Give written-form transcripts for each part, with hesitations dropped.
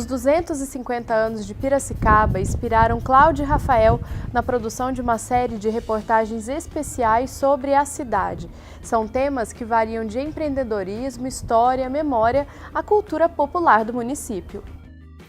Os 250 anos de Piracicaba inspiraram Cláudia e Rafael na produção de uma série de reportagens especiais sobre a cidade. São temas que variam de empreendedorismo, história, memória, à cultura popular do município.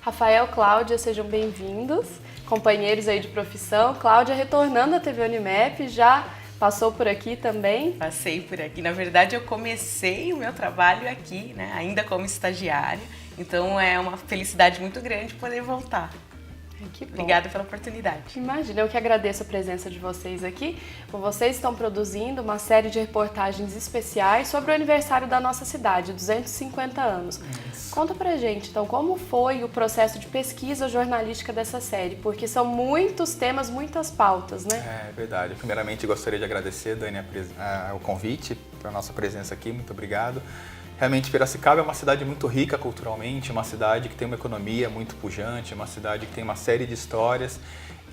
Rafael, Cláudia, sejam bem-vindos, companheiros aí de profissão. Cláudia retornando à TV Unimap, já passou por aqui também? Passei por aqui. Na verdade, eu comecei o meu trabalho aqui, né, ainda como estagiária. Então é uma felicidade muito grande poder voltar. Que bom. Obrigada pela oportunidade. Imagina, eu que agradeço a presença de vocês aqui. Vocês estão produzindo uma série de reportagens especiais sobre o aniversário da nossa cidade, 250 anos. Isso. Conta pra gente, então, como foi o processo de pesquisa jornalística dessa série? Porque são muitos temas, muitas pautas, né? É verdade. Primeiramente, gostaria de agradecer, Dani, o convite para a nossa presença aqui. Muito obrigado. Realmente, Piracicaba é uma cidade muito rica culturalmente, uma cidade que tem uma economia muito pujante, uma cidade que tem uma série de histórias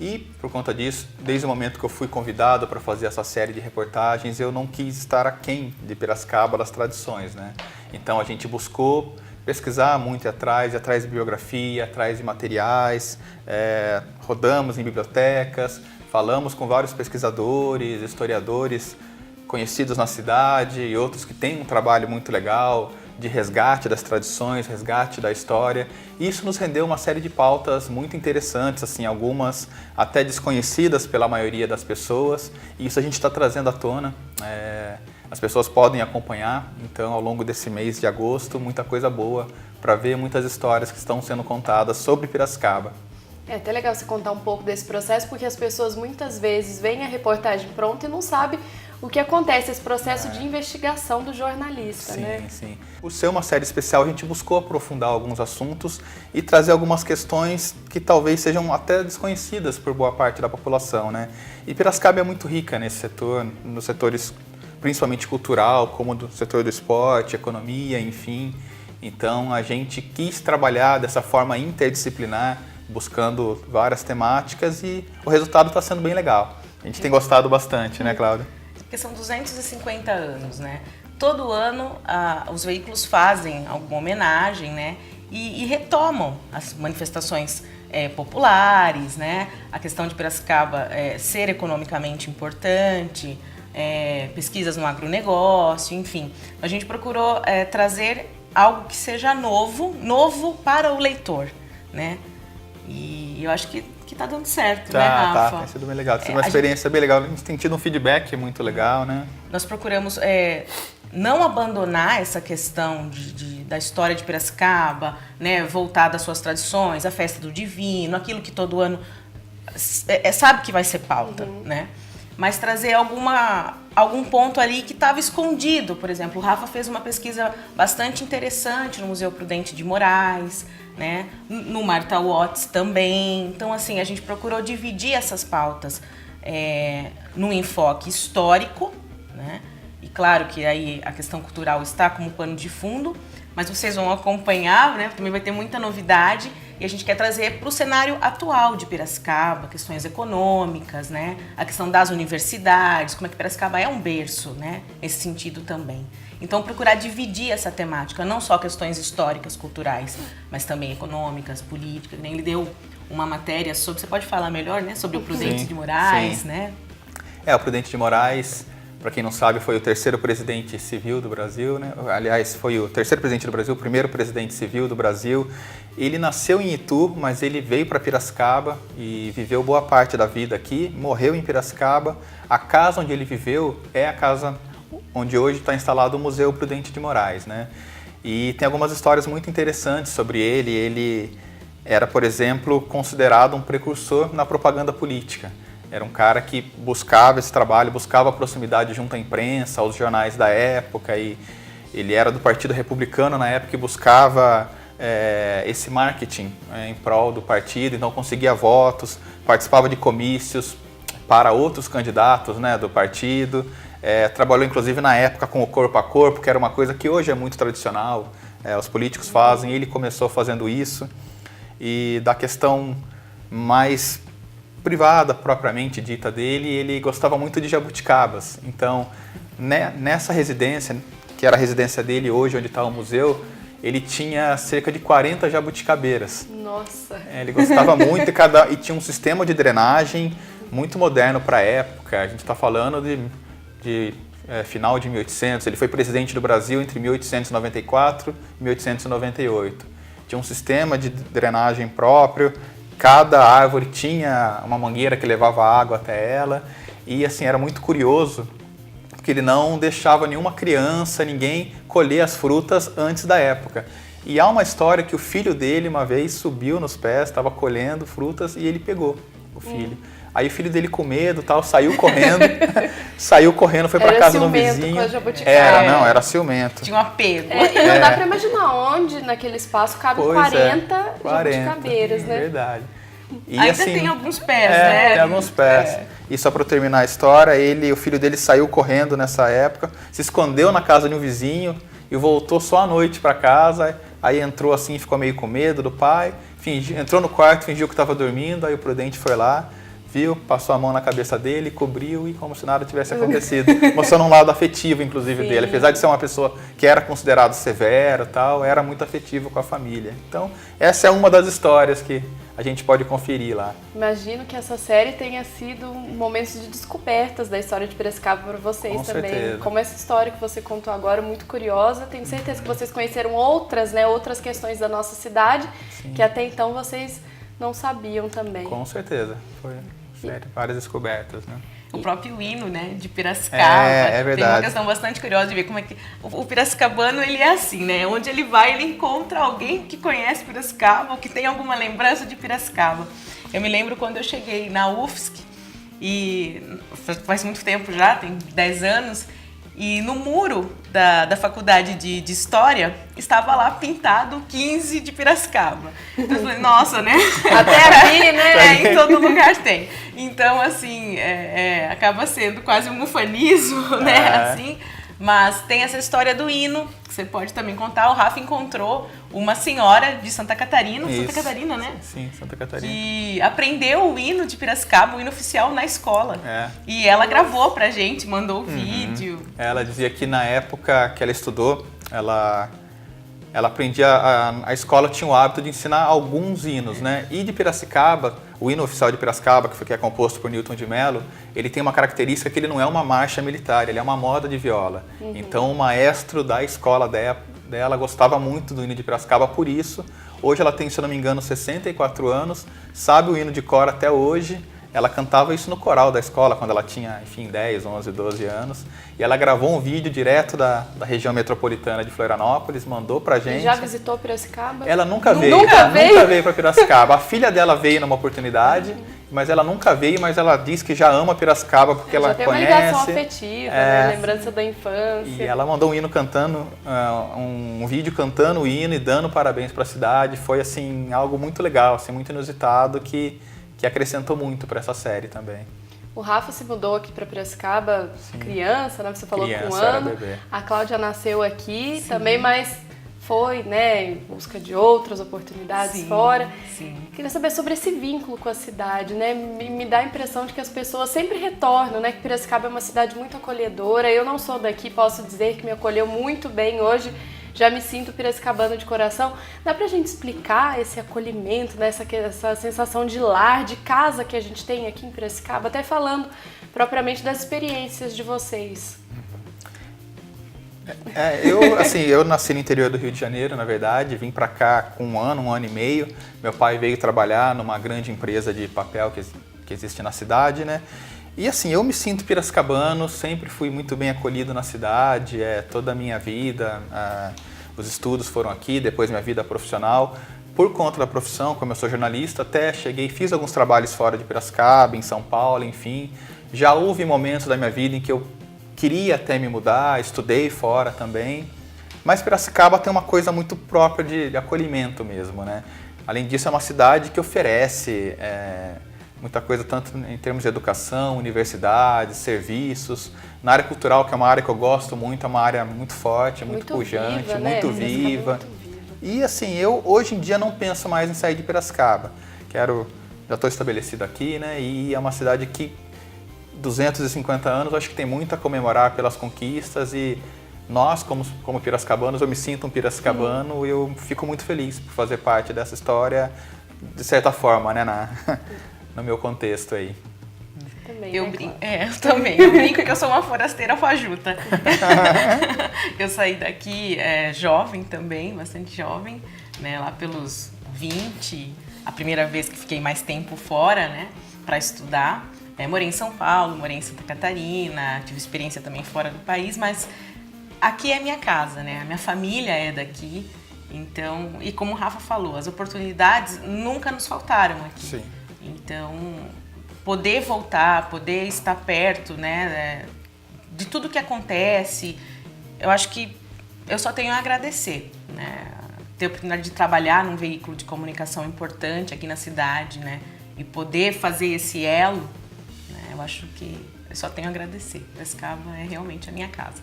e, por conta disso, desde o momento que eu fui convidado para fazer essa série de reportagens, eu não quis estar aquém de Piracicaba das tradições, né? Então, a gente buscou pesquisar muito atrás de bibliografia, atrás de materiais, rodamos em bibliotecas, falamos com vários pesquisadores, historiadores, conhecidos na cidade e outros que têm um trabalho muito legal de resgate das tradições, resgate da história. E isso nos rendeu uma série de pautas muito interessantes, assim, algumas até desconhecidas pela maioria das pessoas. E isso a gente está trazendo à tona. As pessoas podem acompanhar, então, ao longo desse mês de agosto, muita coisa boa para ver muitas histórias que estão sendo contadas sobre Piracicaba. É até legal você contar um pouco desse processo, porque as pessoas muitas vezes veem a reportagem pronta e não sabem o que acontece, esse processo de investigação do jornalista, sim, né? Sim. Por ser uma série especial, a gente buscou aprofundar alguns assuntos e trazer algumas questões que talvez sejam até desconhecidas por boa parte da população, né? E Piracicaba é muito rica nesse setor, nos setores principalmente cultural, como do setor do esporte, economia, enfim. Então, a gente quis trabalhar dessa forma interdisciplinar, buscando várias temáticas e o resultado está sendo bem legal. A gente tem gostado bastante, né, Cláudia? Porque são 250 anos, né? Todo ano os veículos fazem alguma homenagem, né? E retomam as manifestações populares, né? A questão de Piracicaba ser economicamente importante, pesquisas no agronegócio, enfim. A gente procurou trazer algo que seja novo para o leitor, né? E eu acho que tá dando certo, né, Rafa? Tem sido bem legal. Tem sido uma experiência bem legal. A gente tem tido um feedback muito legal, né? Nós procuramos não abandonar essa questão da história de Piracicaba, né, voltada às suas tradições, a festa do divino, aquilo que todo ano sabe que vai ser pauta, né? Mas trazer algum ponto ali que estava escondido. Por exemplo, o Rafa fez uma pesquisa bastante interessante no Museu Prudente de Moraes, né? No Martha Watts também. Então, assim, a gente procurou dividir essas pautas num enfoque histórico, né? E claro que aí a questão cultural está como pano de fundo, mas vocês vão acompanhar, né? Também vai ter muita novidade e a gente quer trazer para o cenário atual de Piracicaba, questões econômicas, né? A questão das universidades, como é que Piracicaba é um berço, né? Nesse sentido também. Então, procurar dividir essa temática, não só questões históricas, culturais, mas também econômicas, políticas. Né? Ele deu uma matéria sobre, você pode falar melhor, né? Sobre o Prudente de Moraes, né? O Prudente de Moraes, para quem não sabe, foi o terceiro presidente civil do Brasil, né? Aliás, foi o terceiro presidente do Brasil, o primeiro presidente civil do Brasil. Ele nasceu em Itu, mas ele veio para Piracicaba e viveu boa parte da vida aqui, morreu em Piracicaba. A casa onde ele viveu é a casa onde hoje está instalado o Museu Prudente de Moraes, né? E tem algumas histórias muito interessantes sobre ele. Ele era, por exemplo, considerado um precursor na propaganda política. Era um cara que buscava esse trabalho, buscava proximidade junto à imprensa, aos jornais da época, e ele era do Partido Republicano na época e buscava esse marketing em prol do partido, então conseguia votos, participava de comícios para outros candidatos, né, do partido, trabalhou inclusive na época com o corpo a corpo, que era uma coisa que hoje é muito tradicional, os políticos fazem, ele começou fazendo isso, e da questão mais privada, propriamente dita dele, ele gostava muito de jabuticabas. Então, nessa residência, que era a residência dele hoje, onde está o museu, ele tinha cerca de 40 jabuticabeiras. Nossa! Ele gostava muito e tinha um sistema de drenagem muito moderno para a época. A gente está falando de final de 1800. Ele foi presidente do Brasil entre 1894 e 1898. Tinha um sistema de drenagem próprio. Cada árvore tinha uma mangueira que levava água até ela. E assim, era muito curioso, porque ele não deixava nenhuma criança, ninguém colher as frutas antes da época. E há uma história que o filho dele uma vez subiu nos pés, estava colhendo frutas e ele pegou o filho. Aí o filho dele com medo, tal, saiu correndo, foi para casa do vizinho. Era ciumento. Tinha um apego. E não dá para imaginar onde naquele espaço cabe 40 jabuticabeiras, né? Verdade. E, ainda assim, tem alguns pés, né? Tem alguns pés. E só para terminar a história, o filho dele saiu correndo nessa época, se escondeu na casa de um vizinho e voltou só à noite para casa. Aí entrou assim, ficou meio com medo do pai, entrou no quarto, fingiu que estava dormindo, aí o prudente foi lá, viu, passou a mão na cabeça dele, cobriu e como se nada tivesse acontecido. Mostrando um lado afetivo, inclusive, dele. Apesar de ser uma pessoa que era considerado severo, tal, era muito afetivo com a família. Então, essa é uma das histórias que a gente pode conferir lá. Imagino que essa série tenha sido momentos de descobertas da história de Piracicaba para vocês com também. Certeza. Como essa história que você contou agora, muito curiosa. Tenho certeza que vocês conheceram outras questões da nossa cidade, que até então vocês não sabiam também. Com certeza. Foi várias descobertas, né? O próprio hino, né, de Piracicaba. É verdade. Tem uma questão bastante curiosa de ver como é que... O piracicabano, ele é assim, né? Onde ele vai, ele encontra alguém que conhece Piracicaba ou que tem alguma lembrança de Piracicaba. Eu me lembro quando eu cheguei na UFSC, e faz muito tempo já, tem 10 anos, e no muro da faculdade de História estava lá pintado 15 de Piracicaba. Então eu falei, nossa, né? Até aqui, né? Em todo lugar tem. Então, assim, acaba sendo quase um ufanismo, né? Assim, mas tem essa história do hino, que você pode também contar. O Rafa encontrou uma senhora de Santa Catarina, Santa Catarina, né? Sim, Santa Catarina. Que aprendeu o hino de Piracicaba, o hino oficial, na escola. E ela gravou pra gente, mandou o vídeo. Ela dizia que na época que ela estudou, ela aprendia, a escola tinha o hábito de ensinar alguns hinos, né? E de Piracicaba, o hino oficial de Piracicaba, que é composto por Newton de Mello, ele tem uma característica que ele não é uma marcha militar, ele é uma moda de viola. Então o maestro da escola dela gostava muito do hino de Piracicaba por isso. Hoje ela tem, se eu não me engano, 64 anos, sabe o hino de cor até hoje. Ela cantava isso no coral da escola quando ela tinha, enfim, 10, 11, 12 anos. E ela gravou um vídeo direto da região metropolitana de Florianópolis, mandou pra gente. E já visitou Piracicaba? Ela nunca veio para Piracicaba. A filha dela veio numa oportunidade, mas ela nunca veio, mas ela diz que já ama Piracicaba porque ela já conhece. tem uma ligação afetiva, né? Lembrança da infância. E ela mandou um hino cantando, um vídeo cantando o hino e dando parabéns para a cidade. Foi assim algo muito legal, assim, muito inusitado que acrescentou muito para essa série também. O Rafa se mudou aqui para Piracicaba criança, né? Você falou com um era ano. bebê. A Cláudia nasceu aqui também, mas foi, né, em busca de outras oportunidades fora. Queria saber sobre esse vínculo com a cidade, né? Me dá a impressão de que as pessoas sempre retornam, né? Que Piracicaba é uma cidade muito acolhedora. Eu não sou daqui, posso dizer que me acolheu muito bem hoje. Já me sinto piracicabana de coração. Dá pra gente explicar esse acolhimento, né? Essa sensação de lar, de casa que a gente tem aqui em Piracicaba, até falando propriamente das experiências de vocês. Eu nasci no interior do Rio de Janeiro, na verdade, vim pra cá com um ano e meio. Meu pai veio trabalhar numa grande empresa de papel que existe na cidade, né? E assim, eu me sinto piracicabano, sempre fui muito bem acolhido na cidade, toda a minha vida, os estudos foram aqui, depois minha vida profissional. Por conta da profissão, como eu sou jornalista, até fiz alguns trabalhos fora de Piracicaba, em São Paulo, enfim. Já houve momentos da minha vida em que eu queria até me mudar, estudei fora também. Mas Piracicaba tem uma coisa muito própria de acolhimento mesmo, né? Além disso, é uma cidade que oferece muita coisa, tanto em termos de educação, universidades, serviços. Na área cultural, que é uma área que eu gosto muito, é uma área muito forte, muito pujante, viva, muito né? viva. E assim, eu hoje em dia não penso mais em sair de Piracicaba. Já estou estabelecido aqui, né? E é uma cidade que 250 anos, acho que tem muito a comemorar pelas conquistas e nós, como piracicabanos, eu me sinto um piracicabano e eu fico muito feliz por fazer parte dessa história, de certa forma, né, no meu contexto aí. Também, Eu né, brinco, Cláudia? eu também. Eu brinco que eu sou uma forasteira fajuta. Eu saí daqui jovem também, bastante jovem, né, lá pelos 20, a primeira vez que fiquei mais tempo fora, né, para estudar. Morei em São Paulo, morei em Santa Catarina, tive experiência também fora do país, mas aqui é minha casa, né? A minha família é daqui, então, e como o Rafa falou, as oportunidades nunca nos faltaram aqui. Sim. Então, poder voltar, poder estar perto, né, de tudo que acontece, eu acho que eu só tenho a agradecer, né? Ter a oportunidade de trabalhar num veículo de comunicação importante aqui na cidade, né? E poder fazer esse elo, né? Eu acho que eu só tenho a agradecer. Piracicaba é realmente a minha casa.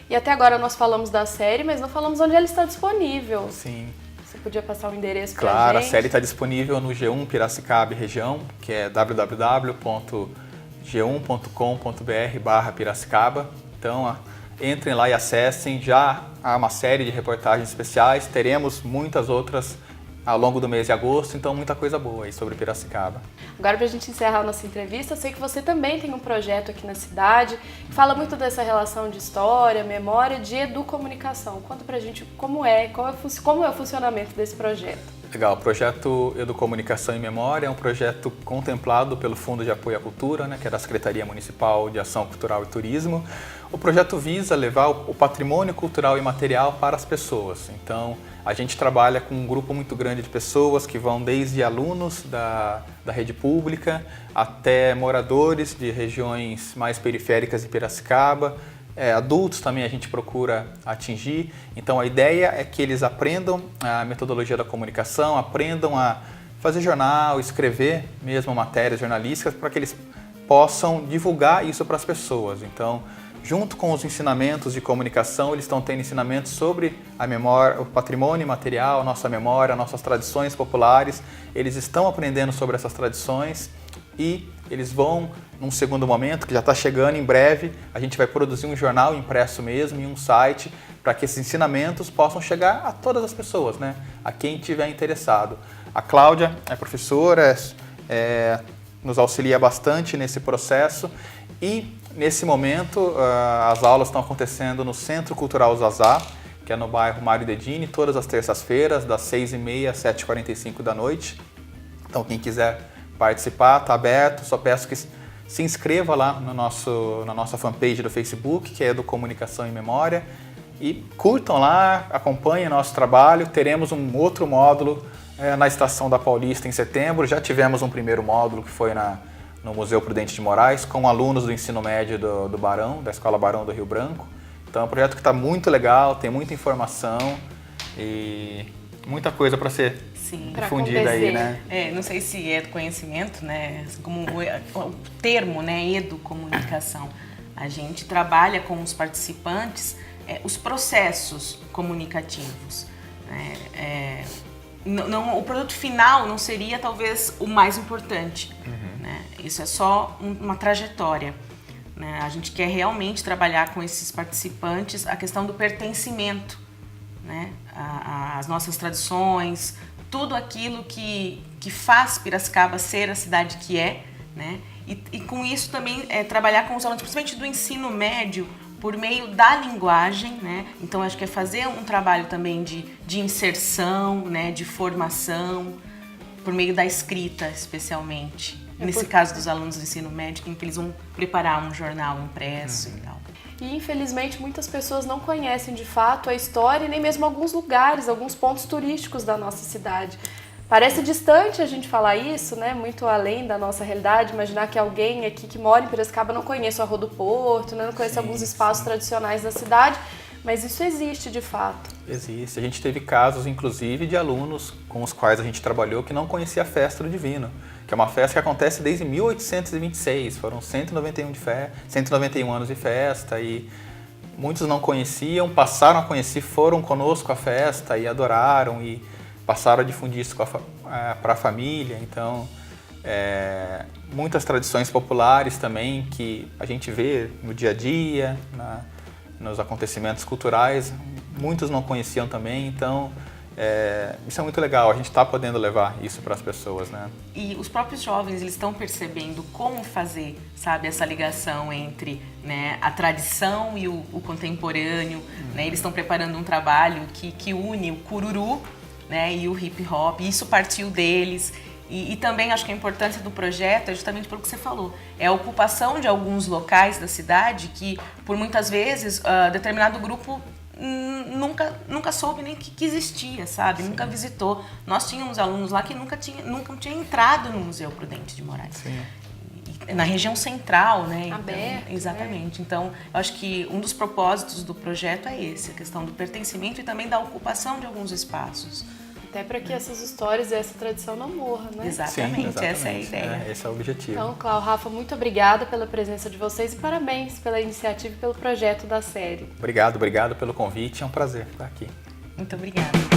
E até agora nós falamos da série, mas não falamos onde ela está disponível. Sim. Você podia passar o endereço para Claro, a gente? série está disponível no G1 Piracicaba e região, que é www.g1.com.br/Piracicaba. Então, entrem lá e acessem. Já há uma série de reportagens especiais, teremos muitas outras ao longo do mês de agosto, então muita coisa boa aí sobre Piracicaba. Agora, para a gente encerrar a nossa entrevista, eu sei que você também tem um projeto aqui na cidade que fala muito dessa relação de história, memória, de educomunicação. Conta pra gente como é o funcionamento desse projeto. Legal, o projeto Educomunicação e Memória é um projeto contemplado pelo Fundo de Apoio à Cultura, né, que é da Secretaria Municipal de Ação Cultural e Turismo. O projeto visa levar o patrimônio cultural e material para as pessoas. Então, a gente trabalha com um grupo muito grande de pessoas que vão desde alunos da rede pública até moradores de regiões mais periféricas de Piracicaba. Adultos também a gente procura atingir. Então a ideia é que eles aprendam a metodologia da comunicação, aprendam a fazer jornal, escrever mesmo matérias jornalísticas para que eles possam divulgar isso para as pessoas. Então, junto com os ensinamentos de comunicação, eles estão tendo ensinamentos sobre a memória, o patrimônio material, a nossa memória, nossas tradições populares. Eles estão aprendendo sobre essas tradições e eles vão, num segundo momento, que já está chegando em breve, a gente vai produzir um jornal impresso mesmo e um site para que esses ensinamentos possam chegar a todas as pessoas, né? A quem estiver interessado. A Cláudia é professora, nos auxilia bastante nesse processo e, nesse momento, as aulas estão acontecendo no Centro Cultural Zazá, que é no bairro Mário Dedini, todas as terças-feiras, das 6h30 às 7h45 da noite. Então, quem quiser participar, está aberto, só peço que se inscreva lá na nossa fanpage do Facebook, que é Educomunicação e Memória, e curtam lá, acompanhem nosso trabalho. Teremos um outro módulo na Estação da Paulista em setembro. Já tivemos um primeiro módulo que foi no Museu Prudente de Moraes, com alunos do ensino médio do Barão, da Escola Barão do Rio Branco. Então é um projeto que está muito legal, tem muita informação e muita coisa para ser difundida aí, né? Não sei se é do conhecimento, né? Como o termo, né? Educomunicação. A gente trabalha com os participantes os processos comunicativos. O produto final não seria talvez o mais importante. Né? Isso é só uma trajetória. Né? A gente quer realmente trabalhar com esses participantes a questão do pertencimento, né? As nossas tradições, tudo aquilo que faz Piracicaba ser a cidade que é, né? E com isso também trabalhar com os alunos, principalmente do ensino médio, por meio da linguagem, né? Então acho que é fazer um trabalho também de inserção, né? De formação, por meio da escrita especialmente. Nesse caso dos alunos do ensino médio, em que eles vão preparar um jornal impresso e tal. E infelizmente muitas pessoas não conhecem de fato a história e nem mesmo alguns lugares, alguns pontos turísticos da nossa cidade. Parece distante a gente falar isso, né? Muito além da nossa realidade. Imaginar que alguém aqui que mora em Piracicaba não conhece a Rua do Porto, né? Não conhece alguns espaços tradicionais da cidade, mas isso existe de fato. Existe. A gente teve casos, inclusive, de alunos com os quais a gente trabalhou que não conhecia a Festa do Divino, que é uma festa que acontece desde 1826. Foram 191 anos de festa e muitos não conheciam, passaram a conhecer, foram conosco à festa e adoraram e passaram a difundir isso para a família. Então, muitas tradições populares também que a gente vê no dia a dia, nos acontecimentos culturais. Muitos não conheciam também, então isso é muito legal, a gente está podendo levar isso para as pessoas, né? E os próprios jovens, eles estão percebendo como fazer, sabe, essa ligação entre, né, a tradição e o contemporâneo, né? Eles estão preparando um trabalho que une o cururu, né, e o hip hop, e isso partiu deles. E também acho que a importância do projeto é justamente pelo que você falou, é a ocupação de alguns locais da cidade que, por muitas vezes, determinado grupo nunca soube nem que existia, sabe? Sim. Nunca visitou. Nós tínhamos alunos lá que nunca tinha entrado no Museu Prudente de Moraes. Sim. Na região central, né? Aberto. Então, exatamente. Então, eu acho que um dos propósitos do projeto é esse, a questão do pertencimento e também da ocupação de alguns espaços. Até para que essas histórias e essa tradição não morram, né? Exatamente, Sim, essa é a ideia. Esse é o objetivo. Então, Cláudio, Rafa, muito obrigada pela presença de vocês e parabéns pela iniciativa e pelo projeto da série. Obrigado pelo convite, é um prazer estar aqui. Muito obrigada.